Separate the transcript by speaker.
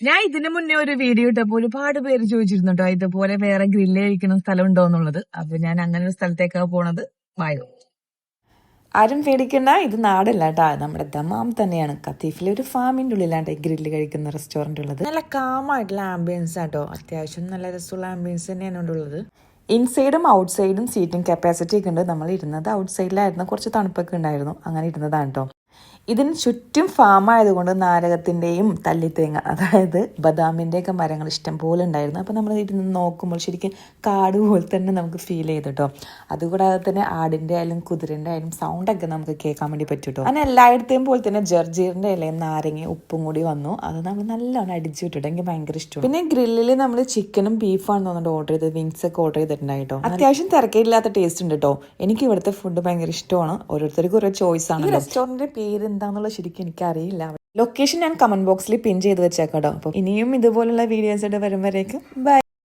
Speaker 1: ഞാൻ ഇതിനു മുന്നേ ഒരു വീഡിയോ ഇട്ടപ്പോൾ ഒരുപാട് പേര് ചോദിച്ചിരുന്നുണ്ടോ ഇതുപോലെ വേറെ ഗ്രില്ല് കഴിക്കുന്ന സ്ഥലം ഉണ്ടോ എന്നുള്ളത്. അപ്പൊ ഞാൻ അങ്ങനെ ഒരു സ്ഥലത്തേക്കാണ് പോണത്. വായോ.
Speaker 2: ആരും പേടിക്കണ്ട, ഇത് നാടല്ല കേട്ടാ, നമ്മുടെ ദമാം തന്നെയാണ്. കത്തീഫിലെ ഒരു ഫാമിൻ്റെ ഉള്ളിലാണ്ട് ഗ്രില്ല് കഴിക്കുന്ന റെസ്റ്റോറൻറ്റ് ഉള്ളത്. നല്ല കാമായിട്ടുള്ള ആംബിയൻസ് ആട്ടോ, അത്യാവശ്യം നല്ല രസമുള്ള ആംബിയൻസ് തന്നെയാണ് ഉള്ളത്. ഇൻസൈഡും ഔട്ട് സൈഡും സീറ്റിംഗ് കപ്പാസിറ്റി ഒക്കെ ഉണ്ട്. നമ്മൾ ഇരുന്നത് ഔട്ട് സൈഡിലായിരുന്നു, കുറച്ച് തണുപ്പൊക്കെ ഉണ്ടായിരുന്നു, അങ്ങനെ ഇരുന്നതാണ് കേട്ടോ. ഇതിന് ചുറ്റും ഫാം ആയതുകൊണ്ട് നാരകത്തിൻ്റെയും തല്ലിത്തേങ്ങ, അതായത് ബദാമിൻ്റെയൊക്കെ മരങ്ങൾ ഇഷ്ടം പോലെ ഉണ്ടായിരുന്നു. അപ്പോൾ നമ്മൾ ഇരുന്ന് നോക്കുമ്പോൾ ശരിക്കും കാട് പോലെ തന്നെ നമുക്ക് ഫീൽ ചെയ്തു കേട്ടോ. അതുകൂടാതെ തന്നെ ആടിൻ്റെ ആയാലും കുതിരൻ്റെ ആയാലും സൗണ്ടൊക്കെ നമുക്ക് കേൾക്കാൻ വേണ്ടി പറ്റും കേട്ടോ. അങ്ങനെ എല്ലായിടത്തെയും പോലെ തന്നെ ജർജീറിൻ്റെ ഇലയും നാരങ്ങയും ഉപ്പും കൂടി വന്നു. അത് നമ്മൾ നല്ലോണം അടിച്ചു വിട്ടിട്ട് എനിക്ക് ഭയങ്കര ഇഷ്ടമാണ്. പിന്നെ ഗ്രില്ലിൽ നമ്മൾ ചിക്കനും ബീഫാണ് തോന്നുന്നുണ്ട് ഓർഡർ ചെയ്തത്, വിങ്സ് ഒക്കെ ഓർഡർ ചെയ്തിട്ടുണ്ടായി കേട്ടോ. അത്യാവശ്യം തിരക്കില്ലാത്ത ടേസ്റ്റ് ഉണ്ട് കേട്ടോ. എനിക്ക് ഇവിടുത്തെ ഫുഡ് ഭയങ്കര ഇഷ്ടമാണ്. ഓരോരുത്തർക്ക് ഓരോ ചോയ്സ് ആണ്. റെസ്റ്റോറൻറ്റിൻ്റെ പേര് എന്താണെന്നുള്ള ശരിക്കും എനിക്കറിയില്ല. ലൊക്കേഷൻ ഞാൻ കമന്റ് ബോക്സിൽ പിൻ ചെയ്ത് വെച്ചേക്കാം കേട്ടോ. അപ്പോൾ ഇനിയും ഇതുപോലുള്ള വീഡിയോസ് ആയിട്ട് വരും വരേക്കും ബൈ.